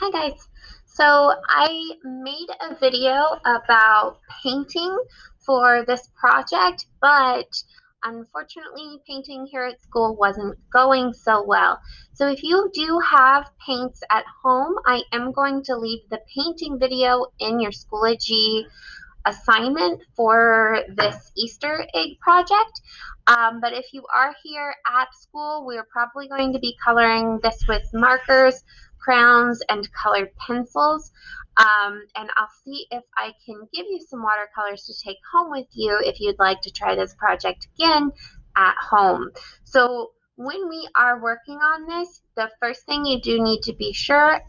Hi guys. So I made a video about painting for this project, but unfortunately painting here at school wasn't going so well. So if you do have paints at home, I am going to leave the painting video in your Schoology assignment for this Easter egg project. But if you are here at school, we're probably going to be coloring this with markers, crayons, and colored pencils. And I'll see if I can give you some watercolors to take home with you if you'd like to try this project again at home. So when we are working on this, the first thing you do need to be sure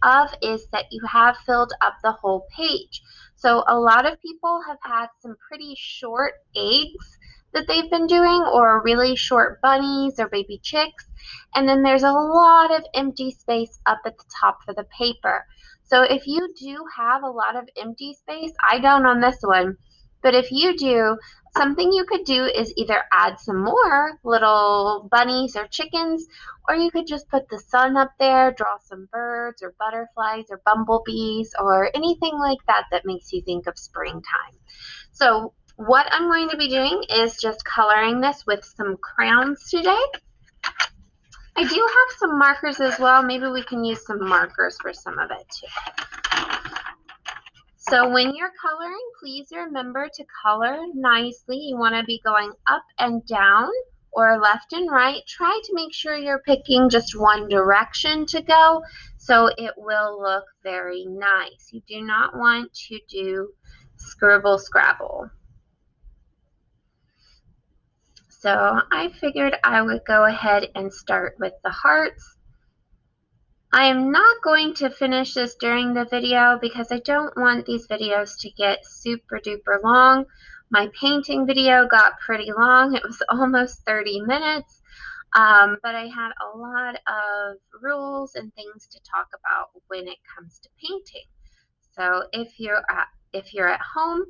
of is that you have filled up the whole page. So a lot of people have had some pretty short eggs that they've been doing, or really short bunnies or baby chicks. And then there's a lot of empty space up at the top for the paper. So if you do have a lot of empty space, I don't on this one, but if you do, something you could do is either add some more little bunnies or chickens, or you could just put the sun up there, draw some birds or butterflies or bumblebees or anything like that that makes you think of springtime. So what I'm going to be doing is just coloring this with some crayons today. I do have some markers as well. Maybe we can use some markers for some of it too. So when you're coloring, please remember to color nicely. You want to be going up and down or left and right. Try to make sure you're picking just one direction to go so it will look very nice. You do not want to do scribble scrabble. So I figured I would go ahead and start with the hearts. I am not going to finish this during the video because I don't want these videos to get super duper long. My painting video got pretty long. It was almost 30 minutes, but I had a lot of rules and things to talk about when it comes to painting. So if you're at home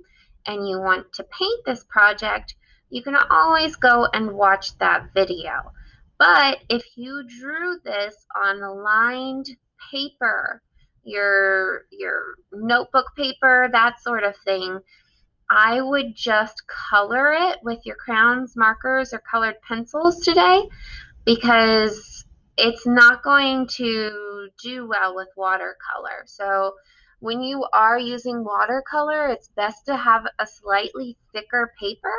and you want to paint this project, you can always go and watch that video. But if you drew this on lined paper, your notebook paper, that sort of thing, I would just color it with your crayons, markers, or colored pencils today, because it's not going to do well with watercolor. So when you are using watercolor, it's best to have a slightly thicker paper,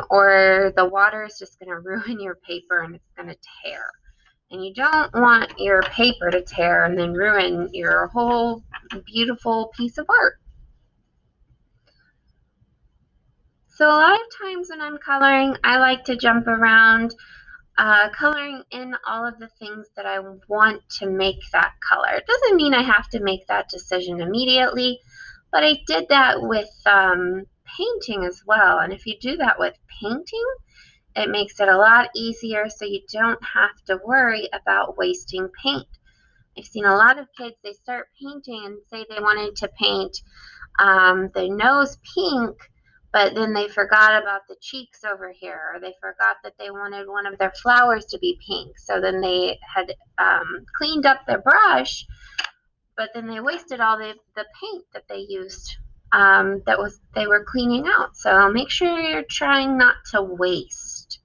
or the water is just going to ruin your paper and it's going to tear. And you don't want your paper to tear and then ruin your whole beautiful piece of art. So a lot of times when I'm coloring, I like to jump around, coloring in all of the things that I want to make that color. It doesn't mean I have to make that decision immediately, but I did that with painting as well. And if you do that with painting, it makes it a lot easier so you don't have to worry about wasting paint. I've seen a lot of kids, they start painting and say they wanted to paint the nose pink, but then they forgot about the cheeks over here, or they forgot that they wanted one of their flowers to be pink. So then they had cleaned up their brush, but then they wasted all the paint that they used they were cleaning out. So make sure you're trying not to waste.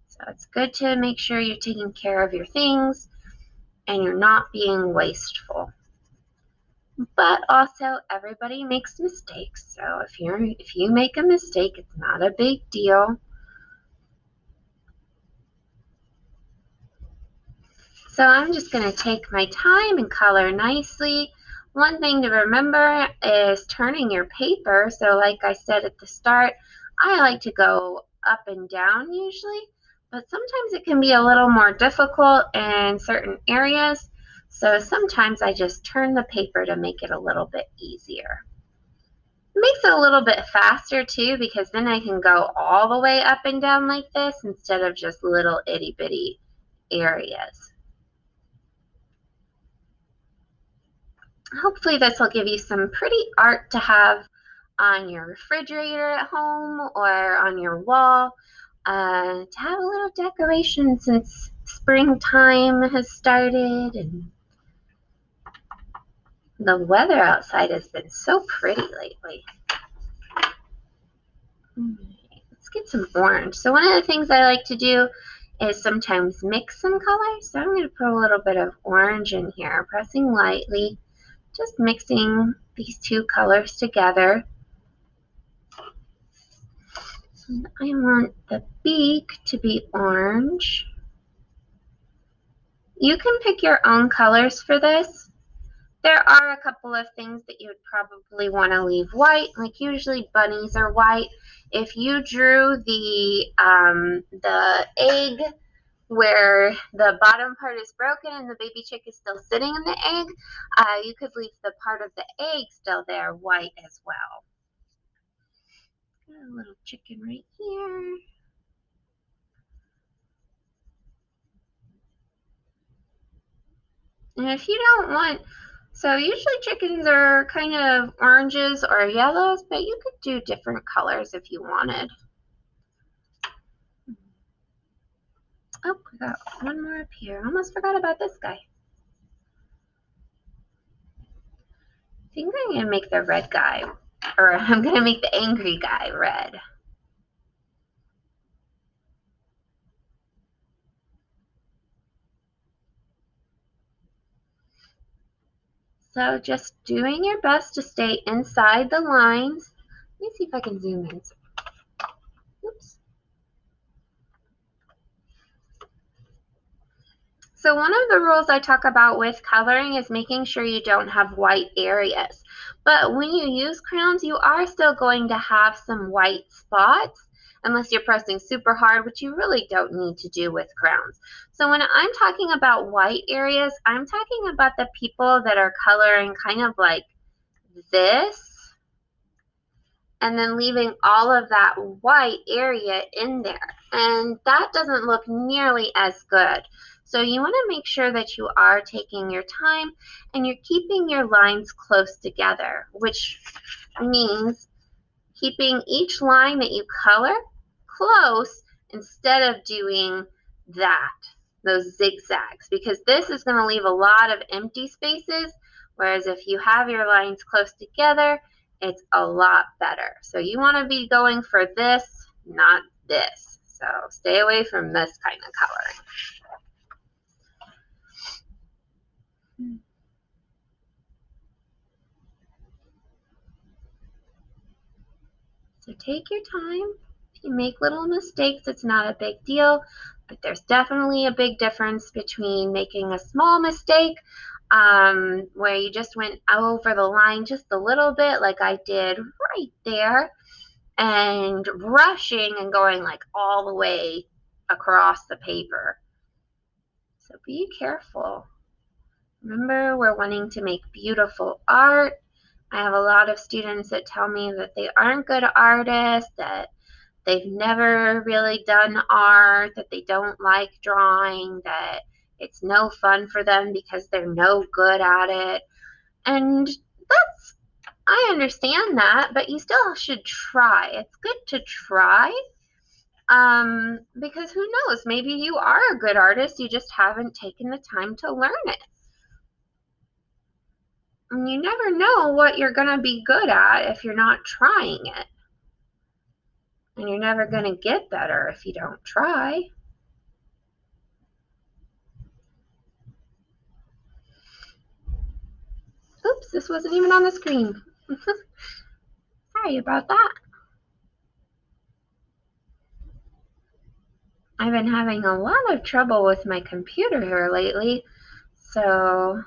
So it's good to make sure you're taking care of your things and you're not being wasteful. But also, everybody makes mistakes. So if you make a mistake, it's not a big deal. So I'm just going to take my time and color nicely. One thing to remember is turning your paper. So like I said at the start, I like to go up and down usually, but sometimes it can be a little more difficult in certain areas. So sometimes I just turn the paper to make it a little bit easier. It makes it a little bit faster too, because then I can go all the way up and down like this instead of just little itty bitty areas. Hopefully this will give you some pretty art to have on your refrigerator at home or on your wall, to have a little decoration since springtime has started. And The weather outside has been so pretty lately. Let's get some orange. So one of the things I like to do is sometimes mix some colors. So I'm going to put a little bit of orange in here, pressing lightly, just mixing these two colors together. And I want the beak to be orange. You can pick your own colors for this. There are a couple of things that you would probably want to leave white, like usually bunnies are white. If you drew the egg where the bottom part is broken and the baby chick is still sitting in the egg, you could leave the part of the egg still there white as well. Got a little chicken right here. And if you don't want, so usually chickens are kind of oranges or yellows, but you could do different colors if you wanted. Oh, we got one more up here. Almost forgot about this guy. I think I'm going to make the red guy, or I'm going to make the angry guy red. So just doing your best to stay inside the lines. Let me see if I can zoom in. Oops. So one of the rules I talk about with coloring is making sure you don't have white areas. But when you use crayons, you are still going to have some white spots unless you're pressing super hard, which you really don't need to do with crayons. So when I'm talking about white areas, I'm talking about the people that are coloring kind of like this, and then leaving all of that white area in there. And that doesn't look nearly as good. So you want to make sure that you are taking your time and you're keeping your lines close together, which means keeping each line that you color close instead of doing those zigzags, because this is going to leave a lot of empty spaces, whereas if you have your lines close together, it's a lot better. So you want to be going for this, not this. So stay away from this kind of coloring. So take your time. If you make little mistakes, it's not a big deal, but there's definitely a big difference between making a small mistake where you just went over the line just a little bit, like I did right there, and rushing and going like all the way across the paper. So be careful. Remember, we're wanting to make beautiful art. I have a lot of students that tell me that they aren't good artists, that they've never really done art, that they don't like drawing, that it's no fun for them because they're no good at it. And I understand that, but you still should try. It's good to try. Because who knows, maybe you are a good artist, you just haven't taken the time to learn it. And you never know what you're going to be good at if you're not trying it. And you're never going to get better if you don't try. Oops, this wasn't even on the screen. Sorry about that. I've been having a lot of trouble with my computer here lately, so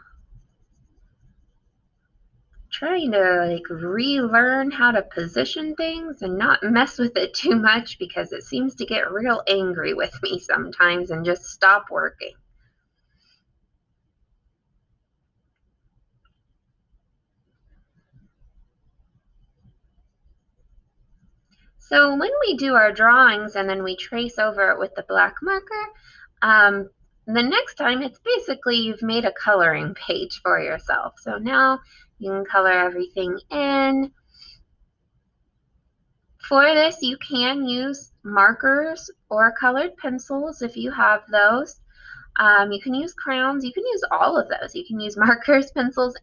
trying to like relearn how to position things and not mess with it too much because it seems to get real angry with me sometimes and just stop working. So when we do our drawings and then we trace over it with the black marker, the next time it's basically you've made a coloring page for yourself. So now you can color everything in. For this, you can use markers or colored pencils if you have those. You can use crayons. You can use all of those. You can use markers, pencils,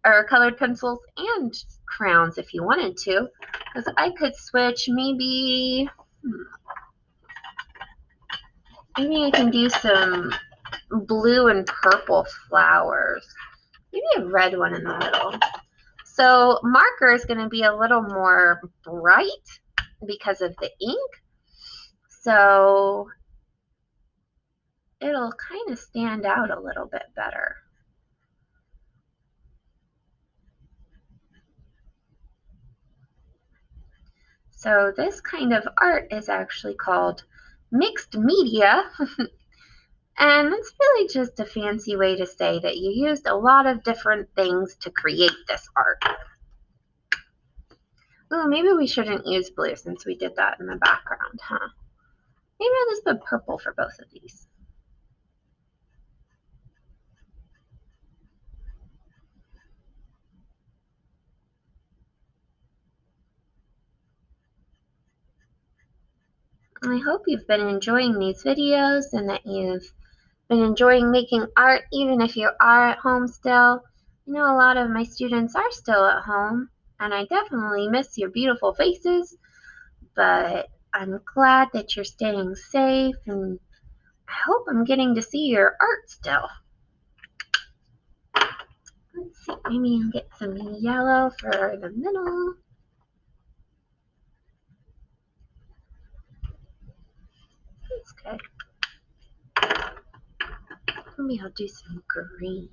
or colored pencils and crayons if you wanted to, because I could switch maybe I can do some blue and purple flowers, maybe a red one in the middle. So marker is going to be a little more bright because of the ink, so it'll kind of stand out a little bit better. So this kind of art is actually called mixed media. And it's really just a fancy way to say that you used a lot of different things to create this art. Oh, maybe we shouldn't use blue since we did that in the background, huh? Maybe I'll just put purple for both of these. I hope you've been enjoying these videos and that you've been enjoying making art even if you are at home still. I know a lot of my students are still at home, and I definitely miss your beautiful faces, but I'm glad that you're staying safe, and I hope I'm getting to see your art still. Let's see, maybe I'll get some yellow for the middle. That's good. Maybe I'll do some green.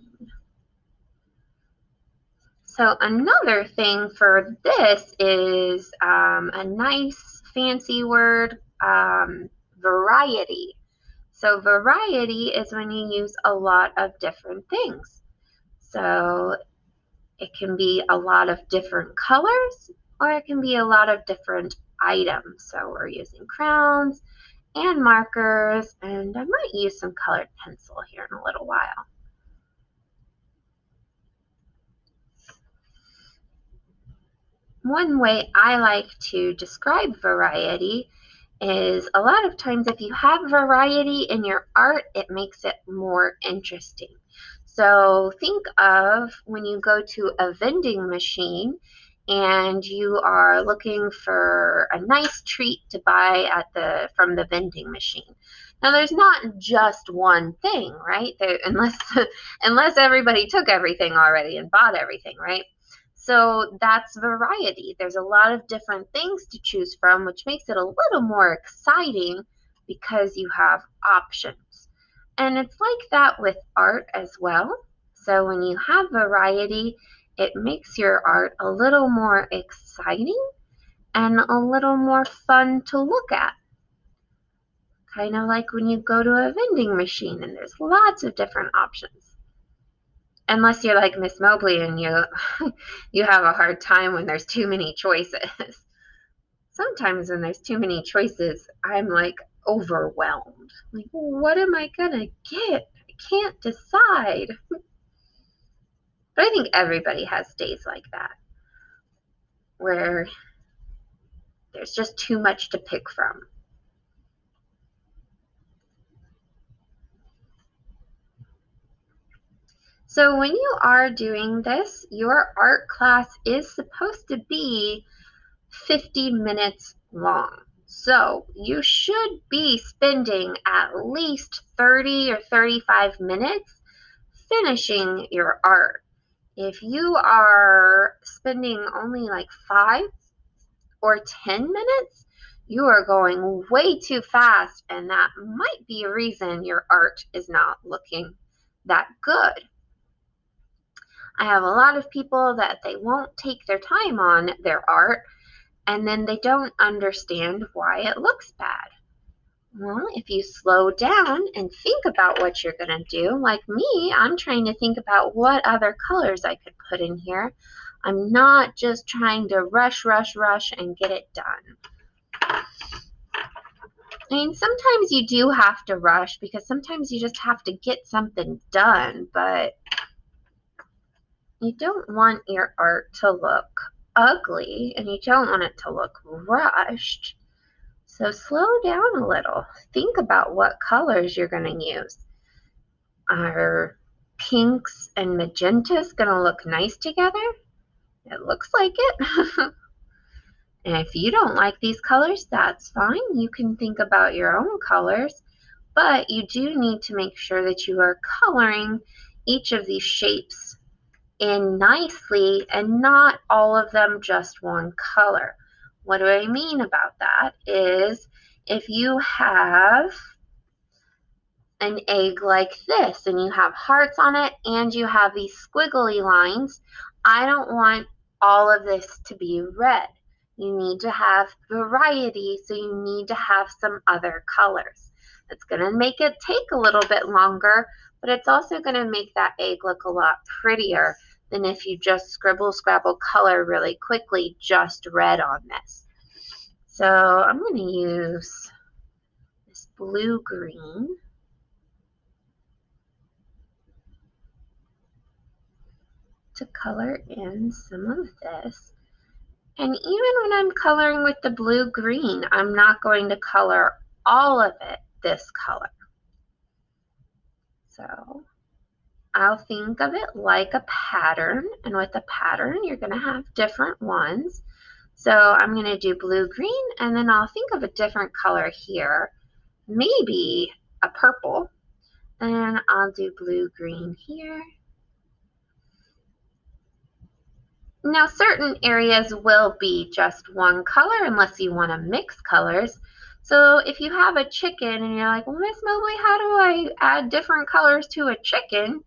So another thing for this is a nice fancy word, variety. So variety is when you use a lot of different things. So it can be a lot of different colors, or it can be a lot of different items. So we're using crowns and markers, and I might use some colored pencil here in a little while. One way I like to describe variety is a lot of times if you have variety in your art, it makes it more interesting. So think of when you go to a vending machine and you are looking for a nice treat to buy from the vending machine. Now there's not just one thing, right? Unless everybody took everything already and bought everything, right? So that's variety. There's a lot of different things to choose from, which makes it a little more exciting because you have options. And it's like that with art as well. So when you have variety, it makes your art a little more exciting and a little more fun to look at. Kind of like when you go to a vending machine and there's lots of different options. Unless you're like Miss Mobley and you you have a hard time when there's too many choices. Sometimes when there's too many choices, I'm like overwhelmed. Like, what am I gonna get? I can't decide. But I think everybody has days like that where there's just too much to pick from. So when you are doing this, your art class is supposed to be 50 minutes long. So you should be spending at least 30 or 35 minutes finishing your art. If you are spending only like 5 or 10 minutes, you are going way too fast, and that might be a reason your art is not looking that good. I have a lot of people that they won't take their time on their art, and then they don't understand why it looks bad. Well, if you slow down and think about what you're going to do, like me, I'm trying to think about what other colors I could put in here. I'm not just trying to rush and get it done. I mean, sometimes you do have to rush because sometimes you just have to get something done, but you don't want your art to look ugly and you don't want it to look rushed. So slow down a little. Think about what colors you're going to use. pinks and magentas gonna look nice together? It looks like it. And if you don't like these colors, that's fine. You can think about your own colors, but you do need to make sure that you are coloring each of these shapes in nicely and not all of them just one color. What do I mean about that is if you have an egg like this and you have hearts on it and you have these squiggly lines, I don't want all of this to be red. You need to have variety, so you need to have some other colors. It's going to make it take a little bit longer, but it's also going to make that egg look a lot prettier than if you just scribble, scrabble color really quickly, just red on this. So I'm going to use this blue-green. To color in some of this. And even when I'm coloring with the blue-green, I'm not going to color all of it this color. So I'll think of it like a pattern, and with a pattern, you're going to have different ones. So I'm going to do blue-green, and then I'll think of a different color here, maybe a purple, and I'll do blue-green here. Now, certain areas will be just one color unless you want to mix colors. So if you have a chicken and you're like, well, Miss Mobley, how do I add different colors to a chicken?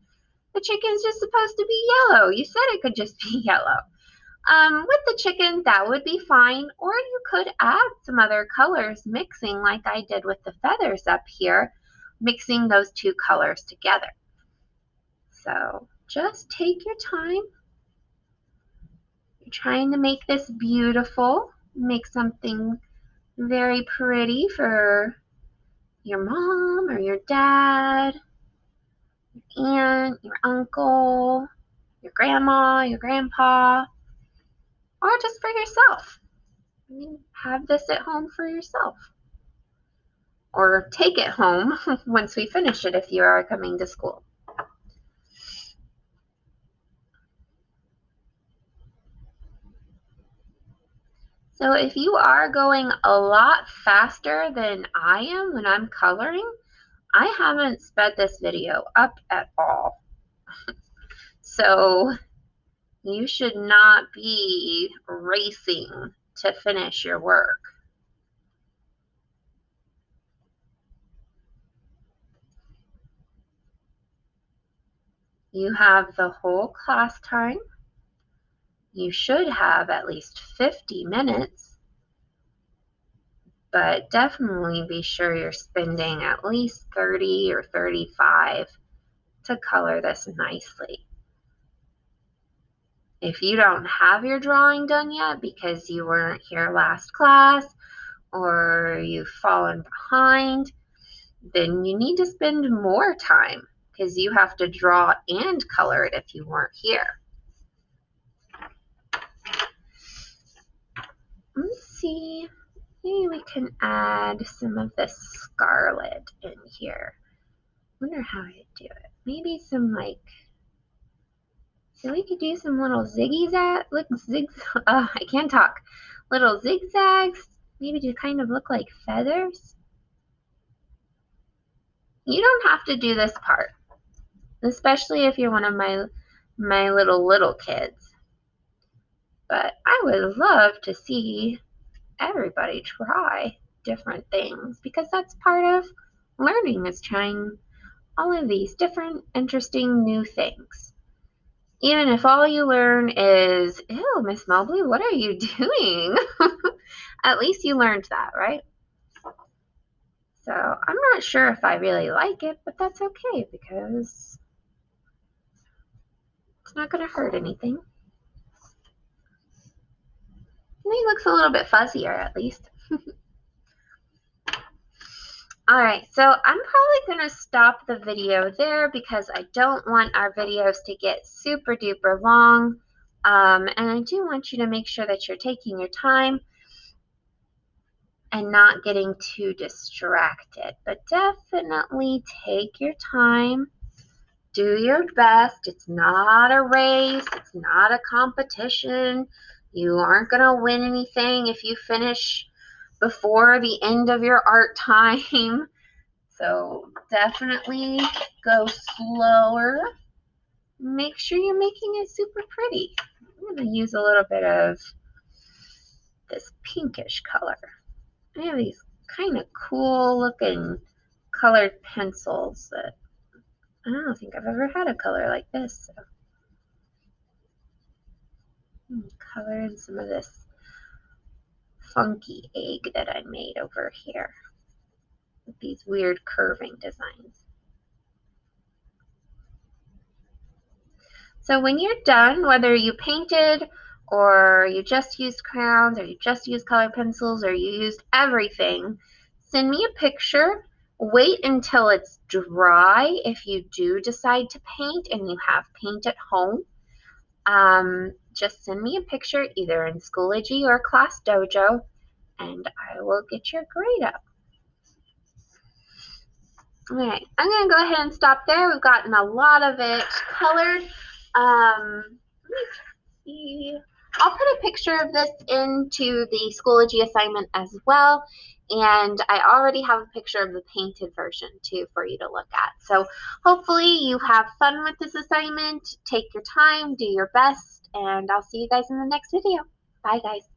The chicken's just supposed to be yellow. You said it could just be yellow. With the chicken, that would be fine. Or you could add some other colors mixing like I did with the feathers up here, mixing those two colors together. So just take your time. You're trying to make this beautiful, make something very pretty for your mom or your dad, your aunt, your uncle, your grandma, your grandpa, or just for yourself. I mean, have this at home for yourself. Or take it home once we finish it if you are coming to school. So if you are going a lot faster than I am when I'm coloring, I haven't sped this video up at all. So you should not be racing to finish your work. You have the whole class time. You should have at least 50 minutes, but definitely be sure you're spending at least 30 or 35 to color this nicely. If you don't have your drawing done yet because you weren't here last class or you've fallen behind, then you need to spend more time because you have to draw and color it if you weren't here. Let's see, maybe we can add some of this scarlet in here. Wonder how I'd do it. Maybe some so we could do some little I can't talk. Little zigzags, maybe to kind of look like feathers. You don't have to do this part, especially if you're one of my little kids. But I would love to see everybody try different things because that's part of learning, is trying all of these different interesting new things. Even if all you learn is, ew, Miss Mobley, what are you doing? At least you learned that, right? So I'm not sure if I really like it, but that's okay because it's not going to hurt anything. He looks a little bit fuzzier at least. Alright, so I'm probably going to stop the video there because I don't want our videos to get super duper long. And I do want you to make sure that you're taking your time and not getting too distracted. But definitely take your time do your best. It's not a race. It's not a competition. You aren't going to win anything if you finish before the end of your art time. So definitely go slower. Make sure you're making it super pretty. I'm going to use a little bit of this pinkish color. I have these kind of cool looking colored pencils that I don't think I've ever had a color like this. So color in some of this funky egg that I made over here with these weird curving designs. So when you're done, whether you painted or you just used crayons or you just used colored pencils or you used everything, send me a picture. Wait until it's dry if you do decide to paint and you have paint at home. Just send me a picture either in Schoology or Class Dojo and I will get your grade up. Alright, I'm going to go ahead and stop there. We've gotten a lot of it colored. Let me see. I'll put a picture of this into the Schoology assignment as well. And I already have a picture of the painted version too for you to look at. So hopefully you have fun with this assignment. Take your time, do your best, and I'll see you guys in the next video. Bye guys.